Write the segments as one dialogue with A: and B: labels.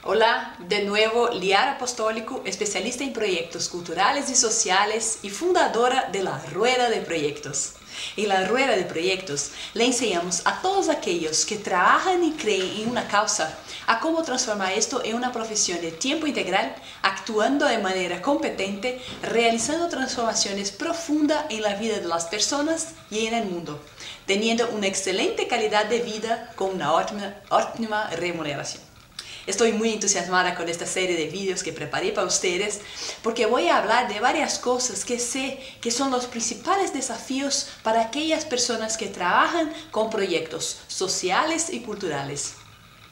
A: Hola, de nuevo Liara Apostólico, especialista en proyectos culturales y sociales y fundadora de la Rueda de Proyectos. En la Rueda de Proyectos le enseñamos a todos aquellos que trabajan y creen en una causa a cómo transformar esto en una profesión de tiempo integral, actuando de manera competente, realizando transformaciones profundas en la vida de las personas y en el mundo, teniendo una excelente calidad de vida con una óptima remuneración. Estoy muy entusiasmada con esta serie de vídeos que preparé para ustedes porque voy a hablar de varias cosas que sé que son los principales desafíos para aquellas personas que trabajan con proyectos sociales y culturales.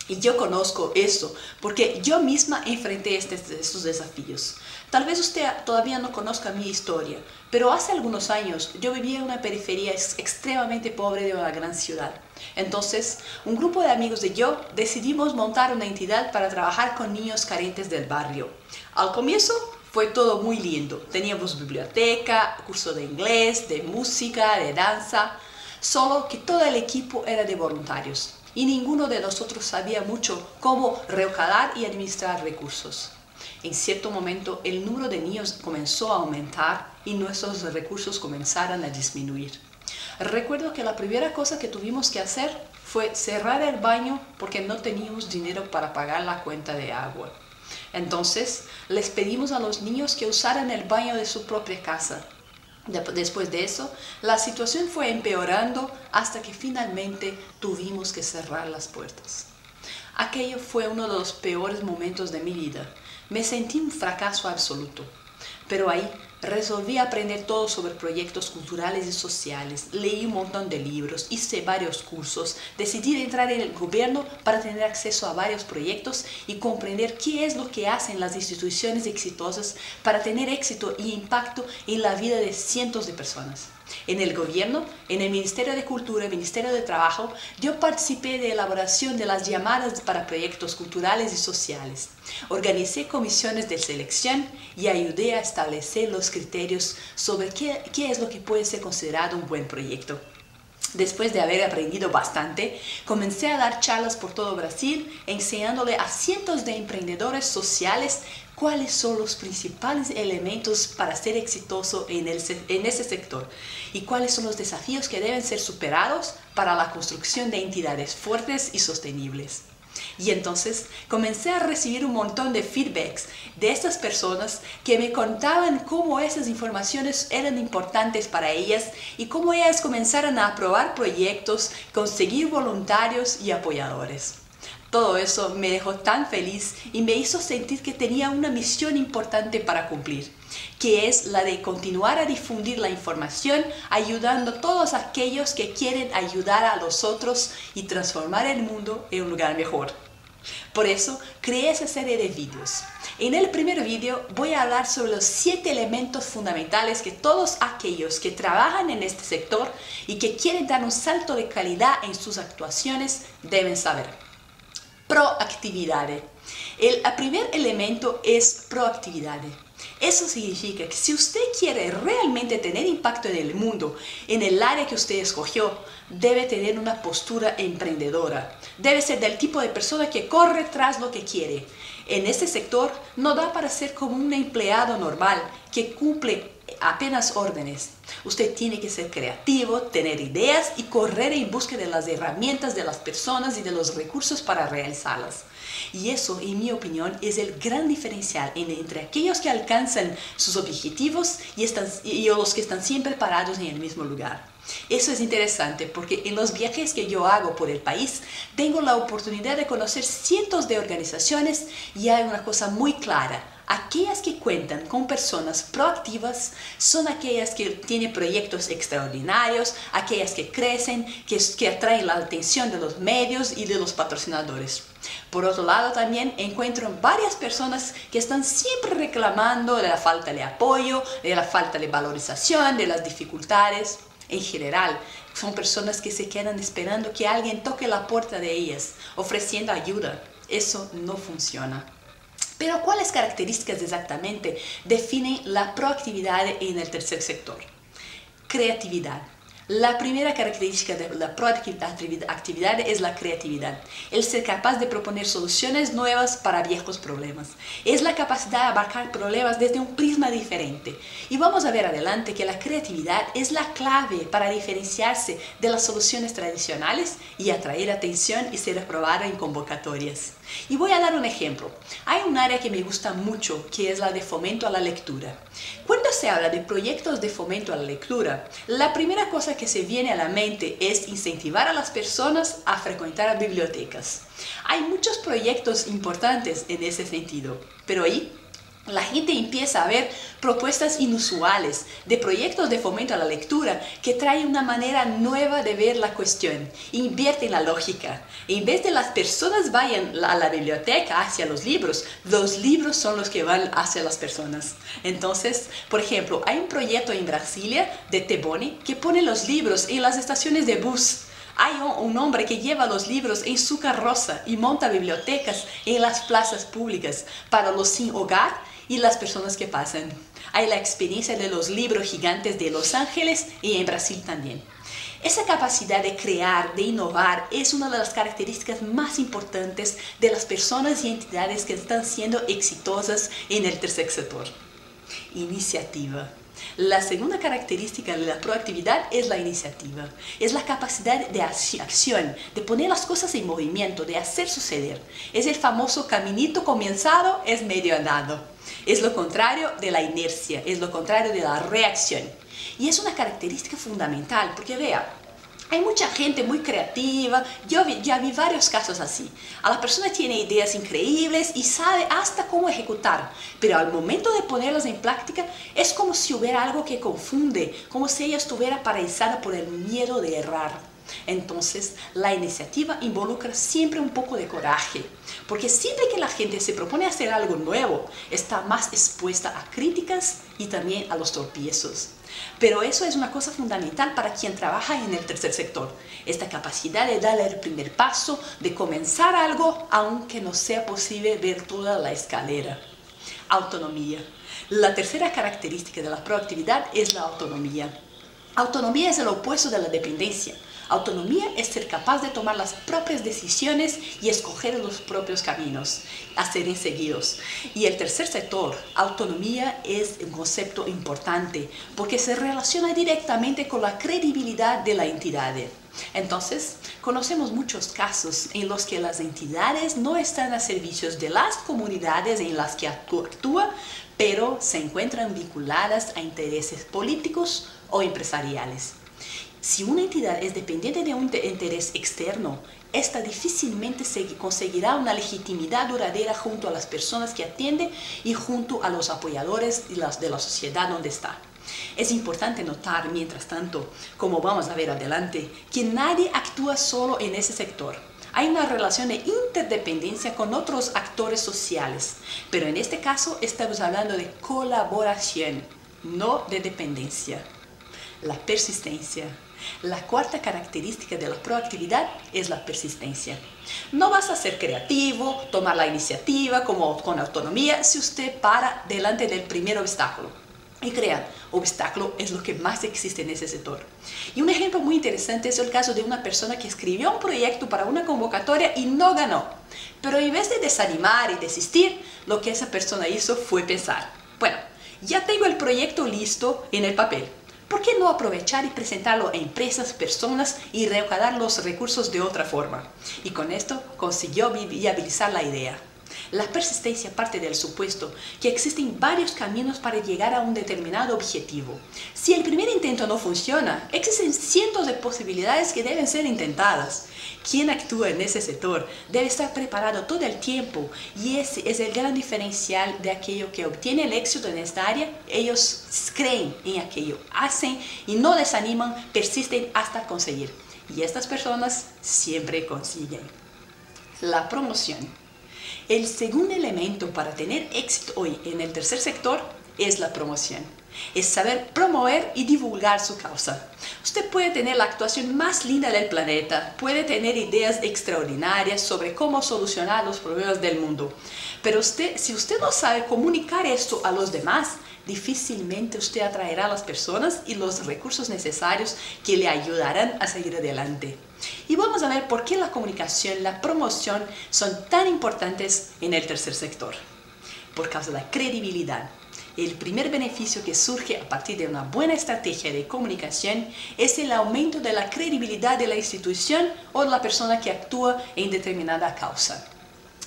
A: Y yo conozco esto porque yo misma enfrenté estos desafíos. Tal vez usted todavía no conozca mi historia, pero hace algunos años yo vivía en una periferia extremadamente pobre de una gran ciudad. Entonces, un grupo de amigos y yo decidimos montar una entidad para trabajar con niños carentes del barrio. Al comienzo fue todo muy lindo. Teníamos biblioteca, curso de inglés, de música, de danza, solo que todo el equipo era de voluntarios y ninguno de nosotros sabía mucho cómo recaudar y administrar recursos. En cierto momento el número de niños comenzó a aumentar y nuestros recursos comenzaron a disminuir. Recuerdo que la primera cosa que tuvimos que hacer fue cerrar el baño porque no teníamos dinero para pagar la cuenta de agua. Entonces les pedimos a los niños que usaran el baño de su propia casa. Después de eso, la situación fue empeorando hasta que finalmente tuvimos que cerrar las puertas. Aquello fue uno de los peores momentos de mi vida. Me sentí un fracaso absoluto. Pero ahí resolví aprender todo sobre proyectos culturales y sociales, leí un montón de libros, hice varios cursos, decidí entrar en el gobierno para tener acceso a varios proyectos y comprender qué es lo que hacen las instituciones exitosas para tener éxito y impacto en la vida de cientos de personas. En el gobierno, en el Ministerio de Cultura, el Ministerio de Trabajo, yo participé de elaboración de las llamadas para proyectos culturales y sociales. Organicé comisiones de selección y ayudé a establecer los criterios sobre qué es lo que puede ser considerado un buen proyecto. Después de haber aprendido bastante, comencé a dar charlas por todo Brasil, enseñándole a cientos de emprendedores sociales cuáles son los principales elementos para ser exitoso en ese sector y cuáles son los desafíos que deben ser superados para la construcción de entidades fuertes y sostenibles. Y entonces comencé a recibir un montón de feedbacks de estas personas que me contaban cómo esas informaciones eran importantes para ellas y cómo ellas comenzaron a aprobar proyectos, conseguir voluntarios y apoyadores. Todo eso me dejó tan feliz y me hizo sentir que tenía una misión importante para cumplir, que es la de continuar a difundir la información, ayudando a todos aquellos que quieren ayudar a los otros y transformar el mundo en un lugar mejor. Por eso creé esa serie de vídeos. En el primer vídeo voy a hablar sobre los 7 elementos fundamentales que todos aquellos que trabajan en este sector y que quieren dar un salto de calidad en sus actuaciones deben saber. Proactividad. El primer elemento es proactividad. Eso significa que si usted quiere realmente tener impacto en el mundo, en el área que usted escogió, debe tener una postura emprendedora. Debe ser del tipo de persona que corre tras lo que quiere. En este sector no da para ser como un empleado normal que cumple apenas órdenes. Usted tiene que ser creativo, tener ideas y correr en busca de las herramientas de las personas y de los recursos para realizarlas. Y eso, en mi opinión, es el gran diferencial entre aquellos que alcanzan sus objetivos y los que están siempre parados en el mismo lugar. Eso es interesante porque en los viajes que yo hago por el país tengo la oportunidad de conocer cientos de organizaciones y hay una cosa muy clara. Aquellas que cuentan con personas proactivas son aquellas que tienen proyectos extraordinarios, aquellas que crecen, que atraen la atención de los medios y de los patrocinadores. Por otro lado, también encuentro varias personas que están siempre reclamando de la falta de apoyo, de la falta de valorización, de las dificultades. En general, son personas que se quedan esperando que alguien toque la puerta de ellas, ofreciendo ayuda. Eso no funciona. Pero ¿cuáles características exactamente definen la proactividad en el tercer sector? Creatividad. La primera característica de la proactividad es la creatividad, el ser capaz de proponer soluciones nuevas para viejos problemas. Es la capacidad de abarcar problemas desde un prisma diferente. Y vamos a ver adelante que la creatividad es la clave para diferenciarse de las soluciones tradicionales y atraer atención y ser aprobada en convocatorias. Y voy a dar un ejemplo. Hay un área que me gusta mucho, que es la de fomento a la lectura. Cuando se habla de proyectos de fomento a la lectura, la primera cosa que se viene a la mente es incentivar a las personas a frecuentar bibliotecas. Hay muchos proyectos importantes en ese sentido, pero ahí la gente empieza a ver propuestas inusuales de proyectos de fomento a la lectura que traen una manera nueva de ver la cuestión, invierten la lógica. En vez de las personas vayan a la biblioteca hacia los libros son los que van hacia las personas. Entonces, por ejemplo, hay un proyecto en Brasilia de Teboni que pone los libros en las estaciones de bus. Hay un hombre que lleva los libros en su carroza y monta bibliotecas en las plazas públicas para los sin hogar y las personas que pasan. Hay la experiencia de los libros gigantes de Los Ángeles y en Brasil también. Esa capacidad de crear, de innovar, es una de las características más importantes de las personas y entidades que están siendo exitosas en el tercer sector. Iniciativa. La segunda característica de la proactividad es la iniciativa. Es la capacidad de acción, de poner las cosas en movimiento, de hacer suceder. Es el famoso caminito comenzado, es medio andado. Es lo contrario de la inercia, es lo contrario de la reacción. Y es una característica fundamental, porque vea, hay mucha gente muy creativa, yo ya vi varios casos así. A la persona tiene ideas increíbles y sabe hasta cómo ejecutar, pero al momento de ponerlas en práctica es como si hubiera algo que confunde, como si ella estuviera paralizada por el miedo de errar. Entonces, la iniciativa involucra siempre un poco de coraje, porque siempre que la gente se propone hacer algo nuevo, está más expuesta a críticas y también a los tropiezos. Pero eso es una cosa fundamental para quien trabaja en el tercer sector, esta capacidad de dar el primer paso, de comenzar algo, aunque no sea posible ver toda la escalera. Autonomía. La tercera característica de la proactividad es la autonomía. Autonomía es el opuesto de la dependencia. Autonomía es ser capaz de tomar las propias decisiones y escoger los propios caminos a ser seguidos. Y el tercer sector, autonomía, es un concepto importante porque se relaciona directamente con la credibilidad de la entidad. Entonces, conocemos muchos casos en los que las entidades no están a servicio de las comunidades en las que actúa, pero se encuentran vinculadas a intereses políticos o empresariales. Si una entidad es dependiente de un interés externo, esta difícilmente conseguirá una legitimidad duradera junto a las personas que atiende y junto a los apoyadores de la sociedad donde está. Es importante notar, mientras tanto, como vamos a ver adelante, que nadie actúa solo en ese sector. Hay una relación de interdependencia con otros actores sociales, pero en este caso estamos hablando de colaboración, no de dependencia. La persistencia. La cuarta característica de la proactividad es la persistencia. No vas a ser creativo, tomar la iniciativa con autonomía si usted para delante del primer obstáculo. Y crean, obstáculo es lo que más existe en ese sector. Y un ejemplo muy interesante es el caso de una persona que escribió un proyecto para una convocatoria y no ganó. Pero en vez de desanimar y desistir, lo que esa persona hizo fue pensar, bueno, ya tengo el proyecto listo en el papel. ¿Por qué no aprovechar y presentarlo a empresas, personas y recaudar los recursos de otra forma? Y con esto consiguió viabilizar la idea. La persistencia parte del supuesto que existen varios caminos para llegar a un determinado objetivo. Si el primer intento no funciona, existen cientos de posibilidades que deben ser intentadas. Quien actúa en ese sector debe estar preparado todo el tiempo y ese es el gran diferencial de aquello que obtiene el éxito en esta área. Ellos creen en aquello, hacen y no desaniman, persisten hasta conseguir. Y estas personas siempre consiguen. La promoción. El segundo elemento para tener éxito hoy en el tercer sector es la promoción. Es saber promover y divulgar su causa. Usted puede tener la actuación más linda del planeta, puede tener ideas extraordinarias sobre cómo solucionar los problemas del mundo, Pero si usted no sabe comunicar esto a los demás, difícilmente usted atraerá a las personas y los recursos necesarios que le ayudarán a seguir adelante. Y vamos a ver por qué la comunicación, la promoción son tan importantes en el tercer sector. Por causa de la credibilidad. El primer beneficio que surge a partir de una buena estrategia de comunicación es el aumento de la credibilidad de la institución o de la persona que actúa en determinada causa.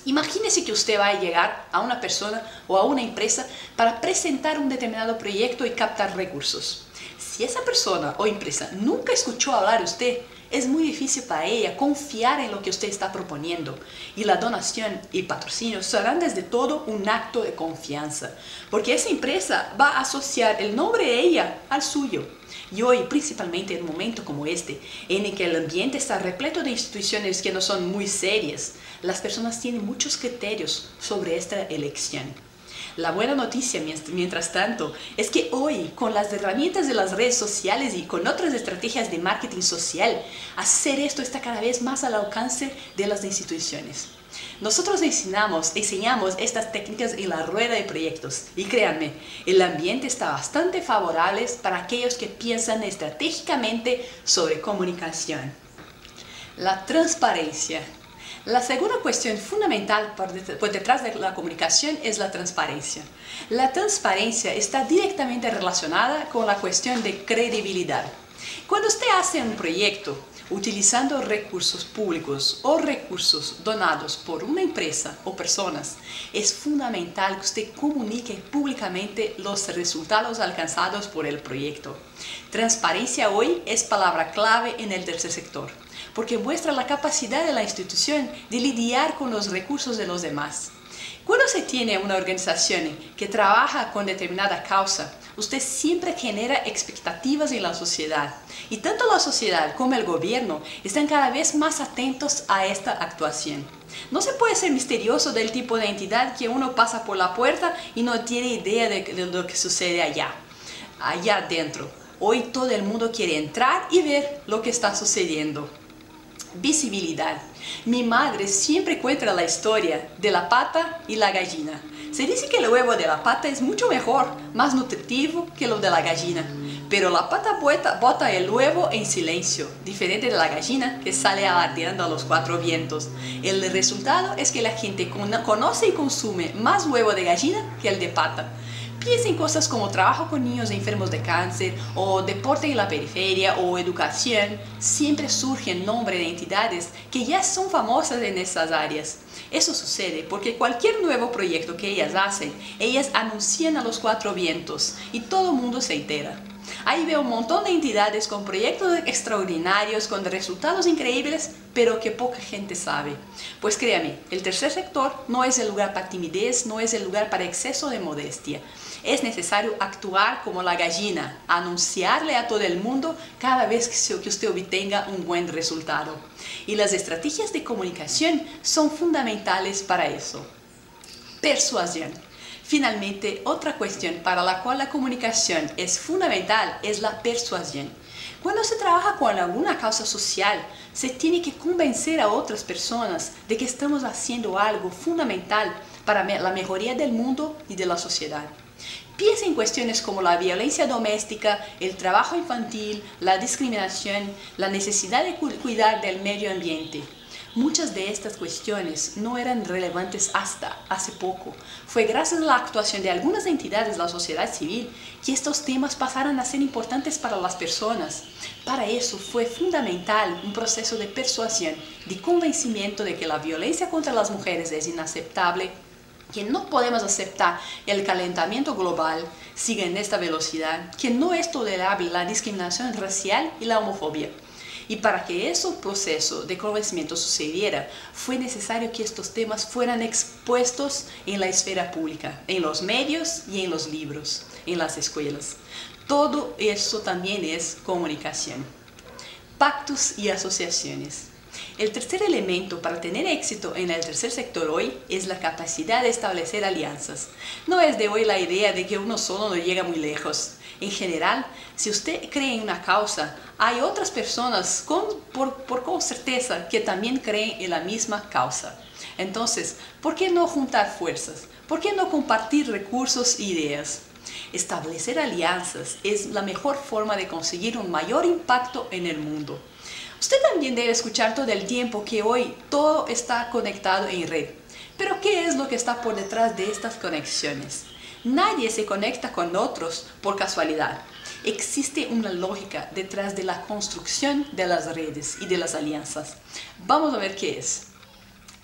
A: Imagínese que usted va a llegar a una persona o a una empresa para presentar un determinado proyecto y captar recursos. Si esa persona o empresa nunca escuchó hablar de usted, es muy difícil para ella confiar en lo que usted está proponiendo. Y la donación y patrocinio serán desde todo un acto de confianza, porque esa empresa va a asociar el nombre de ella al suyo. Y hoy, principalmente en un momento como este, en el que el ambiente está repleto de instituciones que no son muy serias, las personas tienen muchos criterios sobre esta elección. La buena noticia, mientras tanto, es que hoy, con las herramientas de las redes sociales y con otras estrategias de marketing social, hacer esto está cada vez más al alcance de las instituciones. Nosotros enseñamos estas técnicas en la rueda de proyectos y créanme, el ambiente está bastante favorable para aquellos que piensan estratégicamente sobre comunicación. La transparencia. La segunda cuestión fundamental por detrás de la comunicación es la transparencia. La transparencia está directamente relacionada con la cuestión de credibilidad. Cuando usted hace un proyecto utilizando recursos públicos o recursos donados por una empresa o personas, es fundamental que usted comunique públicamente los resultados alcanzados por el proyecto. Transparencia hoy es palabra clave en el tercer sector, porque muestra la capacidad de la institución de lidiar con los recursos de los demás. Cuando se tiene una organización que trabaja con determinada causa, usted siempre genera expectativas en la sociedad. Y tanto la sociedad como el gobierno están cada vez más atentos a esta actuación. No se puede ser misterioso del tipo de entidad que uno pasa por la puerta y no tiene idea de lo que sucede allá adentro. Hoy todo el mundo quiere entrar y ver lo que está sucediendo. Visibilidad. Mi madre siempre cuenta la historia de la pata y la gallina. Se dice que el huevo de la pata es mucho mejor, más nutritivo que lo de la gallina. Pero la pata bota el huevo en silencio, diferente de la gallina que sale alardeando a los cuatro vientos. El resultado es que la gente conoce y consume más huevo de gallina que el de pata. Piensa en cosas como trabajo con niños enfermos de cáncer, o deporte en la periferia, o educación. Siempre surge el nombre de entidades que ya son famosas en estas áreas. Eso sucede porque cualquier nuevo proyecto que ellas hacen, ellas anuncian a los cuatro vientos y todo el mundo se entera. Ahí veo un montón de entidades con proyectos extraordinarios, con resultados increíbles, pero que poca gente sabe. Pues créame, el tercer sector no es el lugar para timidez, no es el lugar para exceso de modestia. Es necesario actuar como la gallina, anunciarle a todo el mundo cada vez que usted obtenga un buen resultado. Y las estrategias de comunicación son fundamentales para eso. Persuasión. Finalmente, otra cuestión para la cual la comunicación es fundamental es la persuasión. Cuando se trabaja con alguna causa social, se tiene que convencer a otras personas de que estamos haciendo algo fundamental para la mejoría del mundo y de la sociedad. Piensa en cuestiones como la violencia doméstica, el trabajo infantil, la discriminación, la necesidad de cuidar del medio ambiente. Muchas de estas cuestiones no eran relevantes hasta hace poco. Fue gracias a la actuación de algunas entidades de la sociedad civil que estos temas pasaron a ser importantes para las personas. Para eso fue fundamental un proceso de persuasión, de convencimiento de que la violencia contra las mujeres es inaceptable, que no podemos aceptar el calentamiento global siga en esta velocidad, que no es tolerable la discriminación racial y la homofobia. Y para que ese proceso de convencimiento sucediera, fue necesario que estos temas fueran expuestos en la esfera pública, en los medios y en los libros, en las escuelas. Todo eso también es comunicación. Pactos y asociaciones. El tercer elemento para tener éxito en el tercer sector hoy es la capacidad de establecer alianzas. No es de hoy la idea de que uno solo no llega muy lejos. En general, si usted cree en una causa, hay otras personas con certeza que también creen en la misma causa. Entonces, ¿por qué no juntar fuerzas? ¿Por qué no compartir recursos e ideas? Establecer alianzas es la mejor forma de conseguir un mayor impacto en el mundo. Usted también debe escuchar todo el tiempo que hoy todo está conectado en red. Pero ¿qué es lo que está por detrás de estas conexiones? Nadie se conecta con otros por casualidad. Existe una lógica detrás de la construcción de las redes y de las alianzas. Vamos a ver qué es.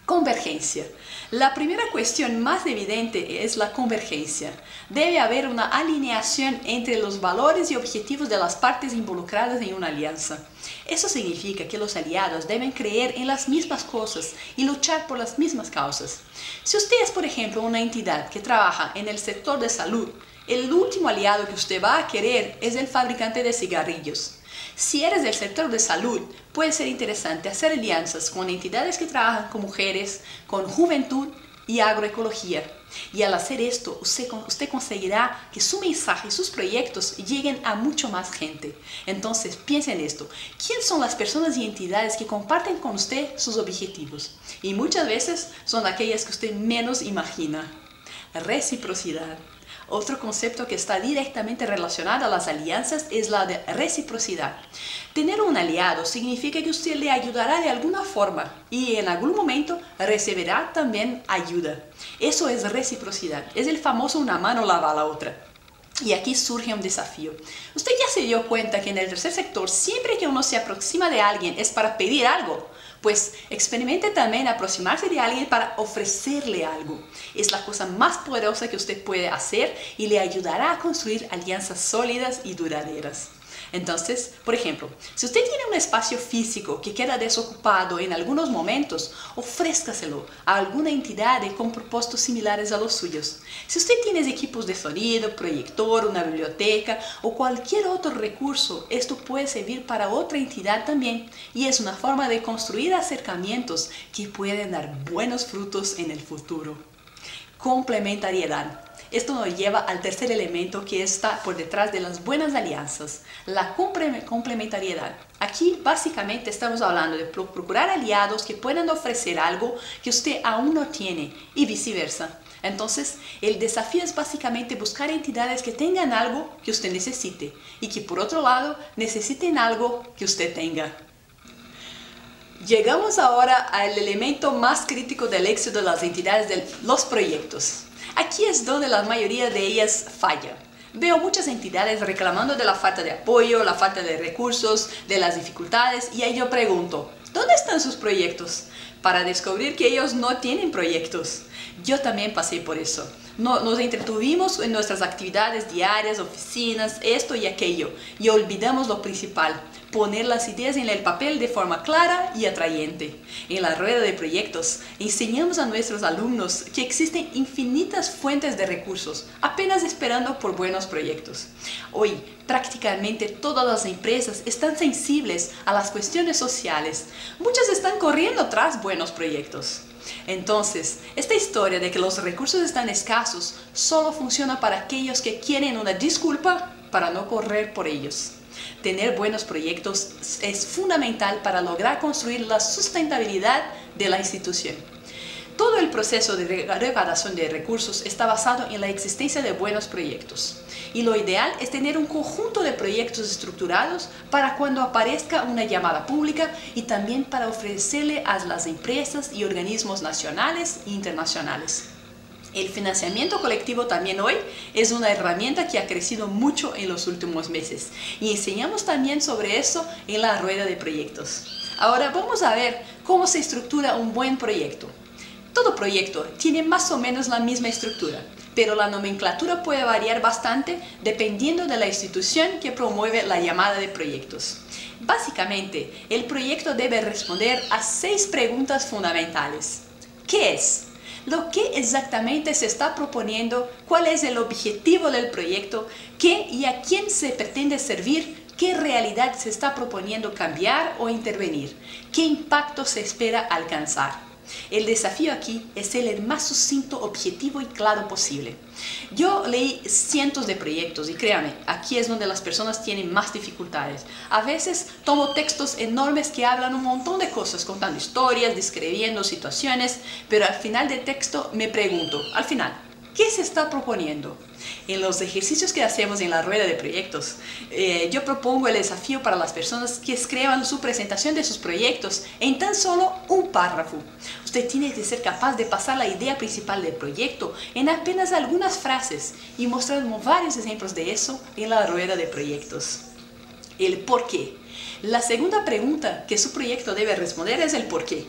A: Convergencia. La primera cuestión más evidente es la convergencia. Debe haber una alineación entre los valores y objetivos de las partes involucradas en una alianza. Eso significa que los aliados deben creer en las mismas cosas y luchar por las mismas causas. Si usted es, por ejemplo, una entidad que trabaja en el sector de salud, el último aliado que usted va a querer es el fabricante de cigarrillos. Si eres del sector de salud, puede ser interesante hacer alianzas con entidades que trabajan con mujeres, con juventud y agroecología. Y al hacer esto, usted conseguirá que su mensaje y sus proyectos lleguen a mucho más gente. Entonces, piensa en esto. ¿Quiénes son las personas y entidades que comparten con usted sus objetivos? Y muchas veces son aquellas que usted menos imagina. Reciprocidad. Otro concepto que está directamente relacionado a las alianzas es la de reciprocidad. Tener un aliado significa que usted le ayudará de alguna forma y en algún momento recibirá también ayuda. Eso es reciprocidad. Es el famoso una mano lava a la otra. Y aquí surge un desafío. Usted ya se dio cuenta que en el tercer sector, siempre que uno se aproxima de alguien es para pedir algo. Pues experimente también aproximarse de alguien para ofrecerle algo. Es la cosa más poderosa que usted puede hacer y le ayudará a construir alianzas sólidas y duraderas. Entonces, por ejemplo, si usted tiene un espacio físico que queda desocupado en algunos momentos, ofrézcaselo a alguna entidad con propósitos similares a los suyos. Si usted tiene equipos de sonido, proyector, una biblioteca o cualquier otro recurso, esto puede servir para otra entidad también y es una forma de construir acercamientos que pueden dar buenos frutos en el futuro. Complementariedad. Esto nos lleva al tercer elemento que está por detrás de las buenas alianzas, la complementariedad. Aquí básicamente estamos hablando de procurar aliados que puedan ofrecer algo que usted aún no tiene y viceversa. Entonces, el desafío es básicamente buscar entidades que tengan algo que usted necesite y que por otro lado necesiten algo que usted tenga. Llegamos ahora al elemento más crítico del éxito de las entidades de los proyectos. Aquí es donde la mayoría de ellas falla. Veo muchas entidades reclamando de la falta de apoyo, la falta de recursos, de las dificultades y ahí yo pregunto, ¿dónde están sus proyectos? Para descubrir que ellos no tienen proyectos. Yo también pasé por eso. Nos entretuvimos en nuestras actividades diarias, oficinas, esto y aquello, y olvidamos lo principal, poner las ideas en el papel de forma clara y atrayente. En la rueda de proyectos, enseñamos a nuestros alumnos que existen infinitas fuentes de recursos, apenas esperando por buenos proyectos. Hoy, prácticamente todas las empresas están sensibles a las cuestiones sociales. Muchas están corriendo tras buenos proyectos. Entonces, esta historia de que los recursos están escasos solo funciona para aquellos que quieren una disculpa para no correr por ellos. Tener buenos proyectos es fundamental para lograr construir la sustentabilidad de la institución. Todo el proceso de recaudación de recursos está basado en la existencia de buenos proyectos. Y lo ideal es tener un conjunto de proyectos estructurados para cuando aparezca una llamada pública y también para ofrecerle a las empresas y organismos nacionales e internacionales. El financiamiento colectivo también hoy es una herramienta que ha crecido mucho en los últimos meses y enseñamos también sobre eso en la rueda de proyectos. Ahora vamos a ver cómo se estructura un buen proyecto. Todo proyecto tiene más o menos la misma estructura, pero la nomenclatura puede variar bastante dependiendo de la institución que promueve la llamada de proyectos. Básicamente, el proyecto debe responder a 6 preguntas fundamentales. ¿Qué es? Lo que exactamente se está proponiendo, cuál es el objetivo del proyecto, qué y a quién se pretende servir, qué realidad se está proponiendo cambiar o intervenir, qué impacto se espera alcanzar. El desafío aquí es ser el más sucinto, objetivo y claro posible. Yo leí cientos de proyectos y créame, aquí es donde las personas tienen más dificultades. A veces Tomo textos enormes que hablan un montón de cosas, contando historias, describiendo situaciones, pero al final del texto me pregunto, al final, ¿qué se está proponiendo? En los ejercicios que hacemos en la rueda de proyectos, yo propongo el desafío para las personas que escriban su presentación de sus proyectos en tan solo un párrafo. Usted tiene que ser capaz de pasar la idea principal del proyecto en apenas algunas frases y mostrarnos varios ejemplos de eso en la rueda de proyectos. El por qué. La segunda pregunta que su proyecto debe responder es el por qué.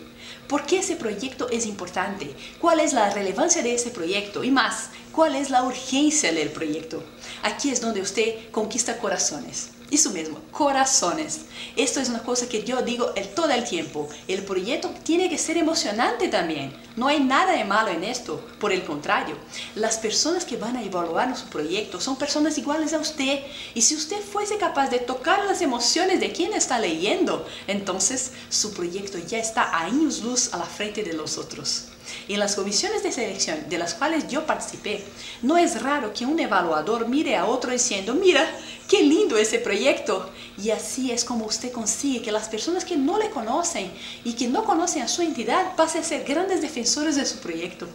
A: ¿Por qué ese proyecto es importante? ¿Cuál es la relevancia de ese proyecto? Y más, ¿cuál es la urgencia del proyecto? Aquí es donde usted conquista corazones. Eso mismo, corazones. Esto es una cosa que yo digo todo el tiempo. El proyecto tiene que ser emocionante también. No hay nada de malo en esto. Por el contrario, las personas que van a evaluar su proyecto son personas iguales a usted. Y si usted fuese capaz de tocar las emociones de quien está leyendo, entonces su proyecto ya está a años luz a la frente de los otros. En las comisiones de selección de las cuales yo participé, no es raro que un evaluador mire a otro diciendo, mira, qué lindo ese proyecto. Y así es como usted consigue que las personas que no le conocen y que no conocen a su entidad pasen a ser grandes defensores de su proyecto.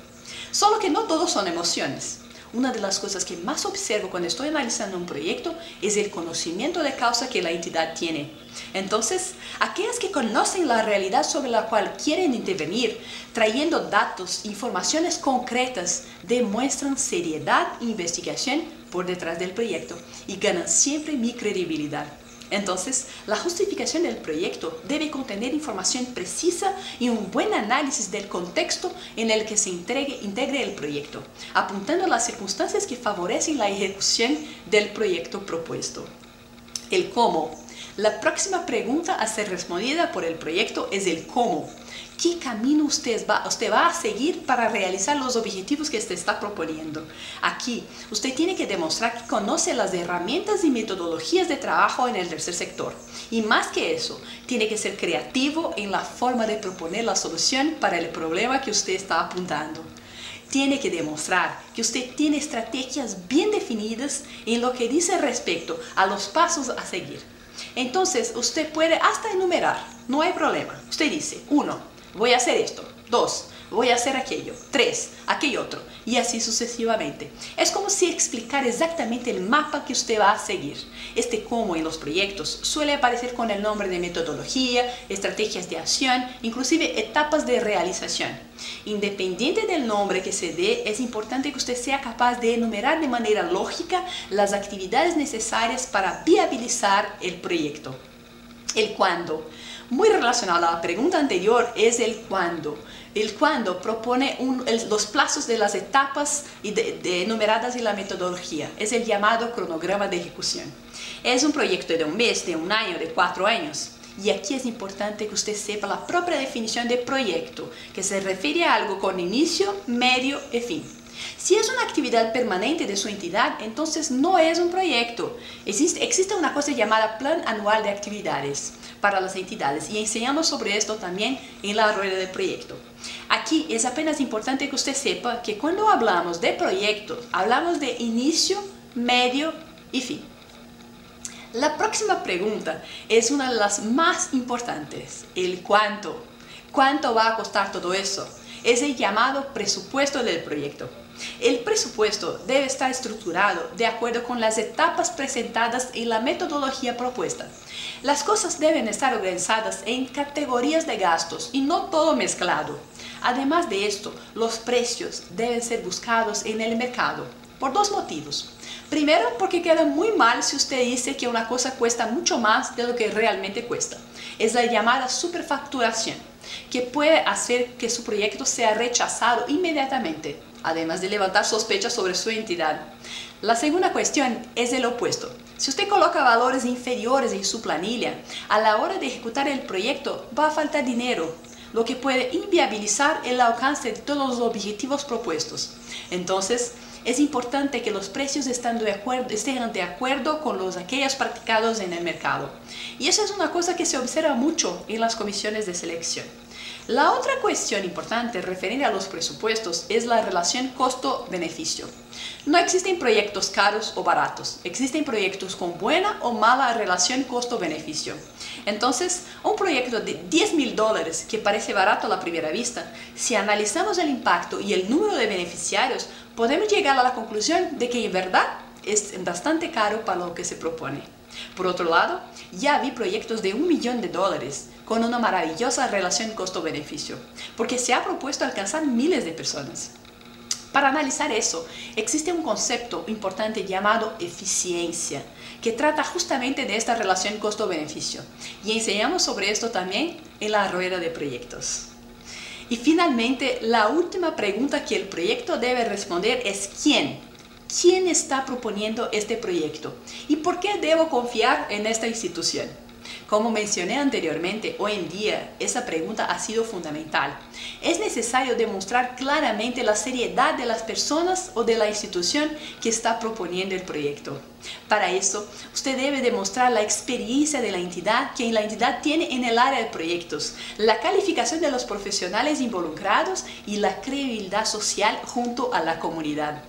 A: Solo que no todos son emociones. Una de las cosas que más observo cuando estoy analizando un proyecto es el conocimiento de causa que la entidad tiene. Entonces, aquellas que conocen la realidad sobre la cual quieren intervenir, trayendo datos, informaciones concretas, demuestran seriedad e investigación por detrás del proyecto y ganan siempre mi credibilidad. Entonces, la justificación del proyecto debe contener información precisa y un buen análisis del contexto en el que se integre el proyecto, apuntando a las circunstancias que favorecen la ejecución del proyecto propuesto. El cómo. La próxima pregunta a ser respondida por el proyecto es el cómo. ¿Qué camino usted va a seguir para realizar los objetivos que usted está proponiendo? Aquí, usted tiene que demostrar que conoce las herramientas y metodologías de trabajo en el tercer sector. Y más que eso, tiene que ser creativo en la forma de proponer la solución para el problema que usted está apuntando. Tiene que demostrar que usted tiene estrategias bien definidas en lo que dice respecto a los pasos a seguir. Entonces, usted puede hasta enumerar, no hay problema. Usted dice, 1, voy a hacer esto. 2, voy a hacer aquello. 3, aquello otro. Y así sucesivamente. Es como si explicara exactamente el mapa que usted va a seguir. Este cómo en los proyectos suele aparecer con el nombre de metodología, estrategias de acción, inclusive etapas de realización. Independiente del nombre que se dé, es importante que usted sea capaz de enumerar de manera lógica las actividades necesarias para viabilizar el proyecto. El cuándo. Muy relacionado a la pregunta anterior es el cuándo. El cuándo propone los plazos de las etapas enumeradas en la metodología. Es el llamado cronograma de ejecución. Es un proyecto de un mes, de un año, de 4 años. Y aquí es importante que usted sepa la propia definición de proyecto, que se refiere a algo con inicio, medio y fin. Si es una actividad permanente de su entidad, entonces no es un proyecto. Existe una cosa llamada Plan Anual de Actividades para las entidades y enseñamos sobre esto también en la rueda de proyecto. Aquí es apenas importante que usted sepa que cuando hablamos de proyectos, hablamos de inicio, medio y fin. La próxima pregunta es una de las más importantes, el cuánto. ¿Cuánto va a costar todo eso? Es el llamado presupuesto del proyecto. El presupuesto debe estar estructurado de acuerdo con las etapas presentadas en la metodología propuesta. Las cosas deben estar organizadas en categorías de gastos y no todo mezclado. Además de esto, los precios deben ser buscados en el mercado por 2 motivos. Primero, porque queda muy mal si usted dice que una cosa cuesta mucho más de lo que realmente cuesta. Es la llamada superfacturación, que puede hacer que su proyecto sea rechazado inmediatamente, además de levantar sospechas sobre su entidad. La segunda cuestión es el opuesto. Si usted coloca valores inferiores en su planilla, a la hora de ejecutar el proyecto va a faltar dinero, lo que puede inviabilizar el alcance de todos los objetivos propuestos. Entonces, es importante que los precios estén de acuerdo con aquellos practicados en el mercado. Y eso es una cosa que se observa mucho en las comisiones de selección. La otra cuestión importante referente a los presupuestos es la relación costo-beneficio. No existen proyectos caros o baratos, existen proyectos con buena o mala relación costo-beneficio. Entonces, un proyecto de $10,000 que parece barato a la primera vista, si analizamos el impacto y el número de beneficiarios, podemos llegar a la conclusión de que en verdad es bastante caro para lo que se propone. Por otro lado, ya vi proyectos de $1 millón con una maravillosa relación costo-beneficio, porque se ha propuesto alcanzar miles de personas. Para analizar eso, existe un concepto importante llamado eficiencia, que trata justamente de esta relación costo-beneficio, y enseñamos sobre esto también en la rueda de proyectos. Y finalmente, la última pregunta que el proyecto debe responder es ¿quién? ¿Quién está proponiendo este proyecto? ¿Y por qué debo confiar en esta institución? Como mencioné anteriormente, hoy en día esa pregunta ha sido fundamental. Es necesario demostrar claramente la seriedad de las personas o de la institución que está proponiendo el proyecto. Para eso, usted debe demostrar la experiencia de la entidad que la entidad tiene en el área de proyectos, la calificación de los profesionales involucrados y la credibilidad social junto a la comunidad.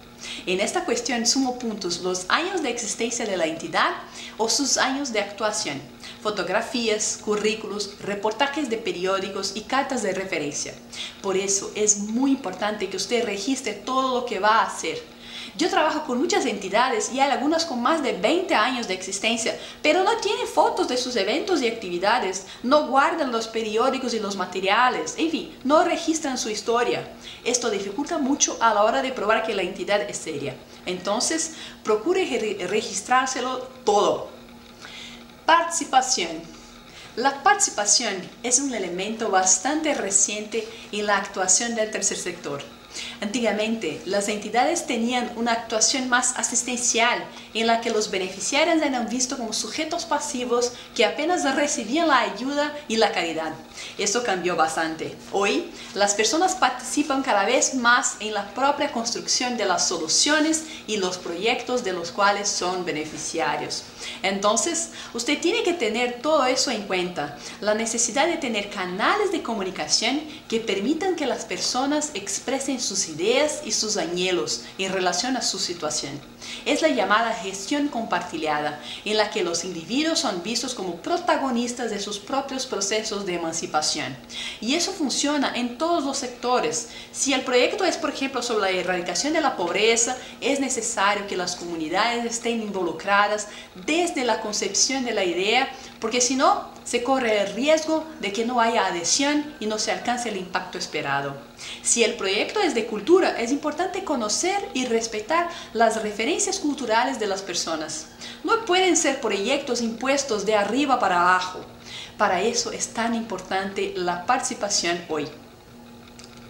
A: En esta cuestión sumo puntos los años de existencia de la entidad o sus años de actuación, fotografías, currículos, reportajes de periódicos y cartas de referencia. Por eso es muy importante que usted registre todo lo que va a hacer. Yo trabajo con muchas entidades y hay algunas con más de 20 años de existencia, pero no tienen fotos de sus eventos y actividades, no guardan los periódicos y los materiales, en fin, no registran su historia. Esto dificulta mucho a la hora de probar que la entidad es seria. Entonces, procure registrárselo todo. Participación. La participación es un elemento bastante reciente en la actuación del tercer sector. Antiguamente, las entidades tenían una actuación más asistencial en la que los beneficiarios eran vistos como sujetos pasivos que apenas recibían la ayuda y la caridad. Esto cambió bastante. Hoy, las personas participan cada vez más en la propia construcción de las soluciones y los proyectos de los cuales son beneficiarios. Entonces, usted tiene que tener todo eso en cuenta, la necesidad de tener canales de comunicación que permitan que las personas expresen sus ideas y sus anhelos en relación a su situación. Es la llamada gestión compartida, en la que los individuos son vistos como protagonistas de sus propios procesos de emancipación. Y eso funciona en todos los sectores. Si el proyecto es, por ejemplo, sobre la erradicación de la pobreza, es necesario que las comunidades estén involucradas desde la concepción de la idea, porque si no, se corre el riesgo de que no haya adhesión y no se alcance el impacto esperado. Si el proyecto es de cultura, es importante conocer y respetar las referencias culturales de las personas. No pueden ser proyectos impuestos de arriba para abajo. Para eso es tan importante la participación hoy.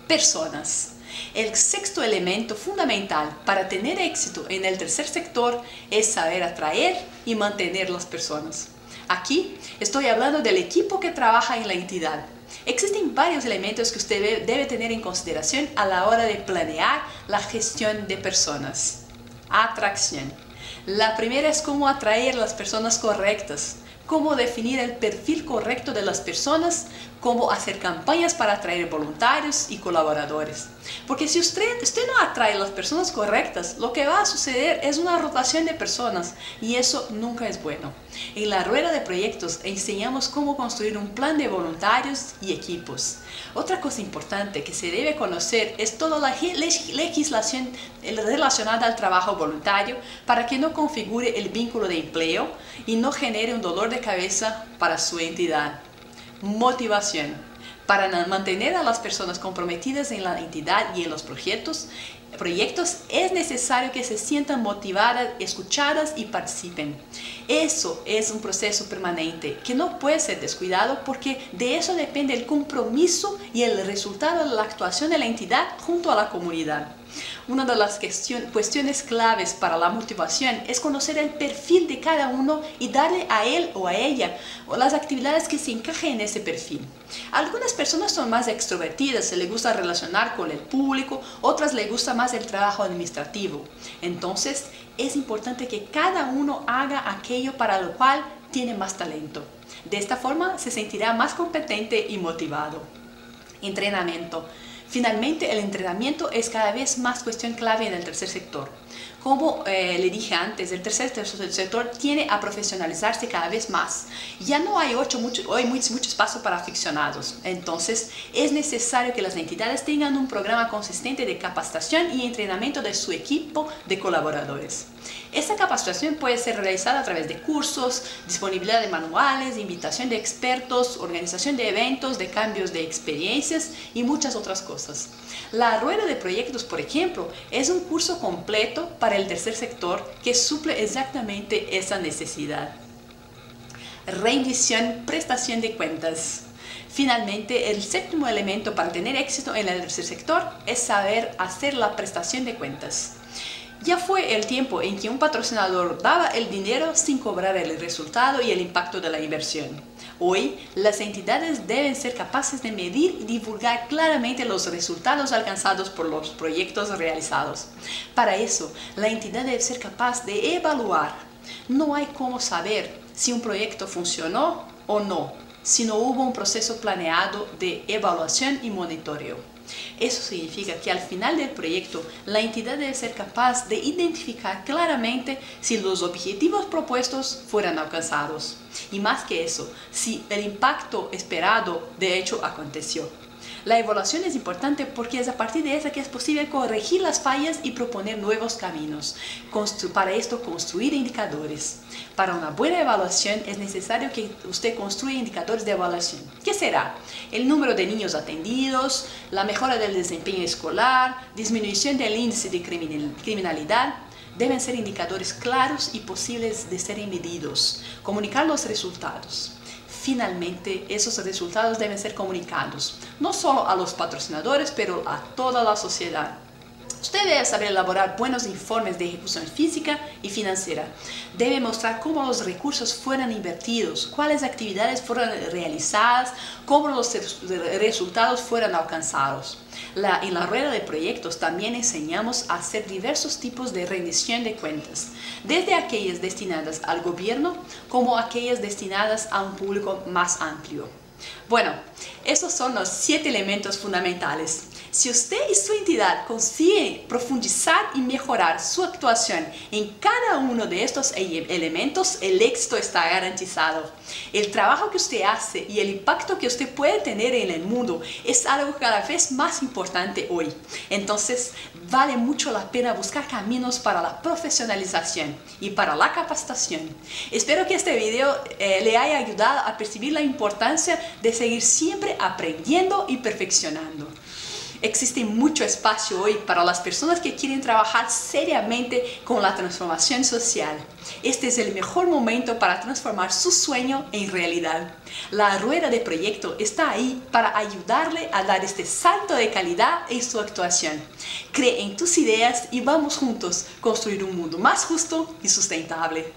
A: Personas. El sexto elemento fundamental para tener éxito en el tercer sector es saber atraer y mantener las personas. Aquí estoy hablando del equipo que trabaja en la entidad. Existen varios elementos que usted debe tener en consideración a la hora de planear la gestión de personas. Atracción. La primera es cómo atraer las personas correctas, cómo definir el perfil correcto de las personas, cómo hacer campañas para atraer voluntarios y colaboradores. Porque si usted no atrae a las personas correctas, lo que va a suceder es una rotación de personas y eso nunca es bueno. En la rueda de proyectos enseñamos cómo construir un plan de voluntarios y equipos. Otra cosa importante que se debe conocer es toda la legislación relacionada al trabajo voluntario para que no configure el vínculo de empleo y no genere un dolor de cabeza para su entidad. Motivación. Para mantener a las personas comprometidas en la entidad y en los proyectos es necesario que se sientan motivadas, escuchadas y participen. Eso es un proceso permanente que no puede ser descuidado porque de eso depende el compromiso y el resultado de la actuación de la entidad junto a la comunidad. Una de las cuestiones claves para la motivación es conocer el perfil de cada uno y darle a él o a ella las actividades que se encajen en ese perfil. Algunas personas son más extrovertidas, se les gusta relacionar con el público, otras les gusta más el trabajo administrativo. Entonces, es importante que cada uno haga aquello para lo cual tiene más talento. De esta forma, se sentirá más competente y motivado. Entrenamiento. Finalmente, el entrenamiento es cada vez más cuestión clave en el tercer sector. Como le dije antes, el tercer sector tiene a profesionalizarse cada vez más. Ya no hay hoy mucho espacio para aficionados. Entonces, es necesario que las entidades tengan un programa consistente de capacitación y entrenamiento de su equipo de colaboradores. Esta capacitación puede ser realizada a través de cursos, disponibilidad de manuales, invitación de expertos, organización de eventos, de cambios de experiencias y muchas otras cosas. La Rueda de Proyectos, por ejemplo, es un curso completo para el tercer sector que suple exactamente esa necesidad. Rendición, prestación de cuentas. Finalmente, el séptimo elemento para tener éxito en el tercer sector es saber hacer la prestación de cuentas. Ya fue el tiempo en que un patrocinador daba el dinero sin cobrar el resultado y el impacto de la inversión. Hoy, las entidades deben ser capaces de medir y divulgar claramente los resultados alcanzados por los proyectos realizados. Para eso, la entidad debe ser capaz de evaluar. No hay cómo saber si un proyecto funcionó o no, si no hubo un proceso planeado de evaluación y monitoreo. Eso significa que al final del proyecto, la entidad debe ser capaz de identificar claramente si los objetivos propuestos fueron alcanzados. Y más que eso, si el impacto esperado de hecho aconteció. La evaluación es importante porque es a partir de esa que es posible corregir las fallas y proponer nuevos caminos. Para esto, construir indicadores. Para una buena evaluación es necesario que usted construya indicadores de evaluación. ¿Qué será? El número de niños atendidos, la mejora del desempeño escolar, disminución del índice de criminalidad. Deben ser indicadores claros y posibles de ser medidos. Comunicar los resultados. Finalmente, esos resultados deben ser comunicados, no solo a los patrocinadores, pero a toda la sociedad. Usted debe saber elaborar buenos informes de ejecución física y financiera. Debe mostrar cómo los recursos fueron invertidos, cuáles actividades fueron realizadas, cómo los resultados fueron alcanzados. En la rueda de proyectos también enseñamos a hacer diversos tipos de rendición de cuentas, desde aquellas destinadas al gobierno como aquellas destinadas a un público más amplio. Bueno, esos son los 7 elementos fundamentales. Si usted y su entidad consiguen profundizar y mejorar su actuación en cada uno de estos elementos, el éxito está garantizado. El trabajo que usted hace y el impacto que usted puede tener en el mundo es algo cada vez más importante hoy. Entonces, vale mucho la pena buscar caminos para la profesionalización y para la capacitación. Espero que este video le haya ayudado a percibir la importancia de seguir siempre aprendiendo y perfeccionando. Existe mucho espacio hoy para las personas que quieren trabajar seriamente con la transformación social. Este es el mejor momento para transformar su sueño en realidad. La rueda de proyecto está ahí para ayudarle a dar este salto de calidad en su actuación. Cree en tus ideas y vamos juntos a construir un mundo más justo y sustentable.